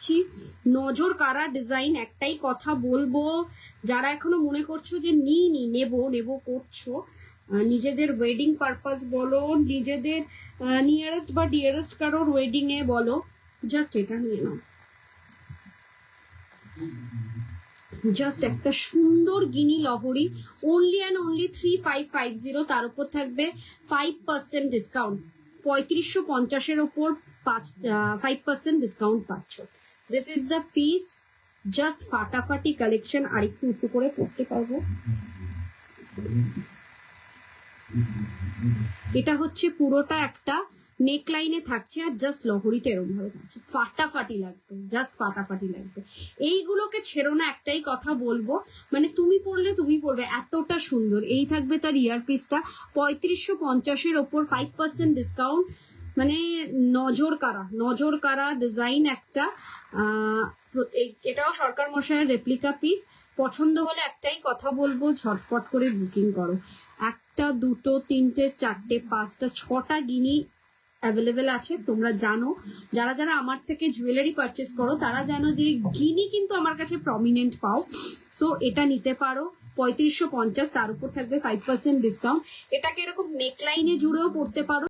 দিচ্ছি, নজর কারা ডিজাইন। একটাই কথা বলবো, যারা এখনো মনে করছো যে নেবো করছো, নিজেদের ওয়েডিং পারপাস বলো, নিজেদের নিয়ারেস্ট বা ডিয়ারেস্ট কারোর ওয়েডিং এ বলো, জাস্ট এটা নিয়ে নাও। জাস্ট একটা সুন্দর গিনি লহরি, অনলি অ্যান্ড অনলি 3550। তার উপর থাকবে 5% ডিসকাউন্ট, 3550 ওপর 5% ডিসকাউন্ট পাচ্ছ। This is the piece, just ফাটাফাটি কালেকশন। আর একটু উঁচু করে পড়তে পারবো। এটা হচ্ছে পুরোটা একটা নেক লাইনে থাকছে, আর জাস্ট লহরিটা এরকম ভাবে থাকছে, ফাটাফাটি লাগবে, জাস্ট ফাটাফাটি লাগবে। এইগুলোকে ছেড়ো না, একটাই কথা বলবো, মানে তুমি পড়বে এতটা সুন্দর। এই থাকবে তার ইয়ার পিসটা 3550 ওপর 5% ডিসকাউন্ট, মানে নজর কারা ডিজাইন একটা। এটাও সরকার মশাইয়ের রেপ্লিকা পিস। পছন্দ হলে একটাই কথা বলবো, ঝটপট করে বুকিং করো। একটা, দুটো, তিনটে, চারটে, পাঁচটা, 6টা গিনি অ্যাভেলেবেল আছে। তোমরা জানো, যারা যারা আমার থেকে জুয়েলারি পারচেস করো তারা জানো যে গিনি কিন্তু আমার কাছে প্রমিনেন্ট পাও। সো এটা নিতে পারো 3550, তার উপর থাকবে 5% ডিসকাউন্ট। এটাকে এরকম নেকলাইনে জুড়েও পড়তে পারো।